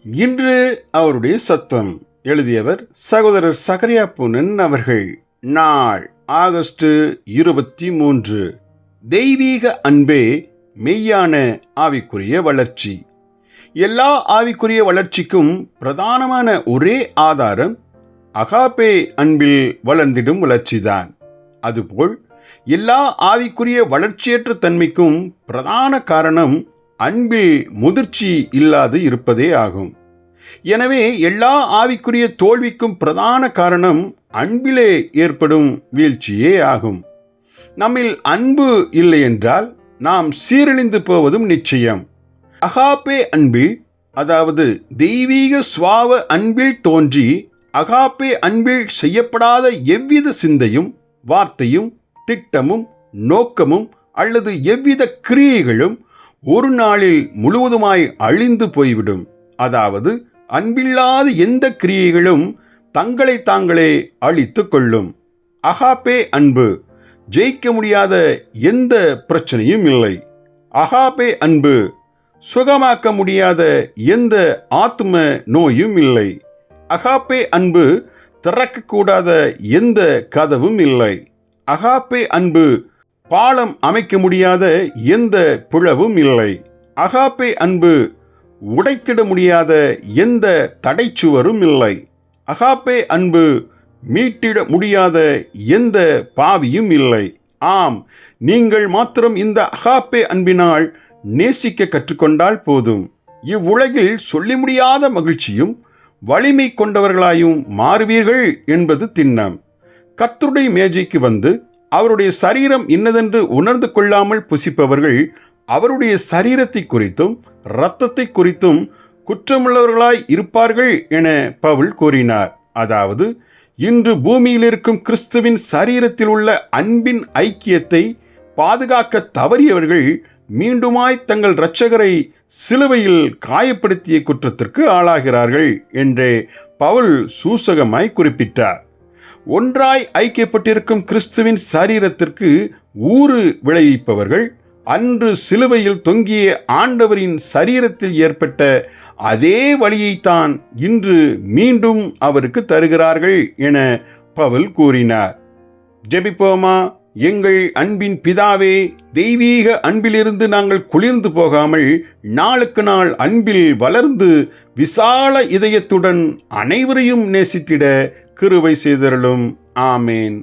இன்று அவருடைய சத்தம். எழுதியவர் சகோதரர் சகரியா பூனன் அவர்கள். நாள் ஆகஸ்ட் 23. தெய்வீக அன்பே மெய்யான ஆவிக்குரிய வளர்ச்சி. எல்லா ஆவிக்குரிய வளர்ச்சிக்கும் பிரதானமான ஒரே ஆதாரம் அகாபே அன்பில் வளர்ந்திடும் வளர்ச்சிதான். அதுபோல் எல்லா ஆவிக்குரிய வளர்ச்சியற்ற தன்மைக்கும் பிரதான காரணம் அன்பில் முதிர்ச்சி இல்லாது இருப்பதே ஆகும். எனவே எல்லா ஆவிக்குரிய தோல்விக்கும் பிரதான காரணம் அன்பிலே ஏற்படும் வீழ்ச்சியே ஆகும். நம்மில் அன்பு இல்லை என்றால் நாம் சீரழிந்து போவதும் நிச்சயம். அகாபே அன்பில், அதாவது தெய்வீக சுவாவ அன்பில் தோன்றி அகாபே அன்பில் செய்யப்படாத எவ்வித சிந்தையும், வார்த்தையும், திட்டமும், நோக்கமும் அல்லது எவ்வித கிரியைகளும் ஒரு நாளில் முழுவதுமாய் அழிந்து போய்விடும். அதாவது அன்பில்லாத எந்த கிரியைகளும் தங்களை தாங்களே அழித்து கொள்ளும். அகாபே அன்பு ஜெயிக்க முடியாத எந்த பிரச்சனையும் இல்லை. அகாபே அன்பு சுகமாக்க முடியாத எந்த ஆத்ம நோயும் இல்லை. அகாபே அன்பு திறக்கக்கூடாத எந்த கதவும் இல்லை. அகாபே அன்பு பாலம் அமைக்க முடியாத எந்த பிளவும் இல்லை. அகாபே அன்பு உடைத்திட முடியாத எந்த தடைச்சுவரும் இல்லை. அகாபே அன்பு மீட்டிட முடியாத எந்த பாவியும் இல்லை. ஆம், நீங்கள் மாத்திரம் இந்த அகாபே அன்பினால் நேசிக்க கற்றுக்கொண்டால் போதும். இவ்வுலகில் சொல்லி முடியாத மகிழ்ச்சியும் வலிமை கொண்டவர்களாயும் மாறுவீர்கள் என்பது திண்ணம். கர்த்தருடைய மேஜைக்கு வந்து அவருடைய சரீரம் இன்னதென்று உணர்ந்து கொள்ளாமல் புசிப்பவர்கள் அவருடைய சரீரத்தை குறித்தும் இரத்தத்தை குறித்தும் குற்றமுள்ளவர்களாய் இருப்பார்கள் என பவுல் கூறினார். அதாவது, இன்று பூமியில் இருக்கும் கிறிஸ்துவின் சரீரத்தில் உள்ள அன்பின் ஐக்கியத்தை பாதுகாக்க தவறியவர்கள் மீண்டுமாய் தங்கள் இரட்சகரை சிலுவையில் காயப்படுத்திய குற்றத்திற்கு ஆளாகிறார்கள் என்றே பவுல் சூசகமாய் குறிப்பிட்டார். ஒன்றாய் ஐக்கியப்பட்டிருக்கும் கிறிஸ்துவின் சரீரத்திற்கு ஊறு விளைவிப்பவர்கள் அன்று சிலுவையில் தொங்கிய ஆண்டவரின் சரீரத்தில் ஏற்பட்ட அதே வழியைத்தான் இன்று மீண்டும் அவருக்கு தருகிறார்கள் என பவுல் கூறினார். ஜெபிப்போமா. எங்கள் அன்பின் பிதாவே, தெய்வீக அன்பிலிருந்து நாங்கள் குளிர்ந்து போகாமல் நாளுக்கு நாள் அன்பில் வளர்ந்து விசால இதயத்துடன் அனைவரையும் நேசித்திட கிருபை செய்தருளும். ஆமேன்.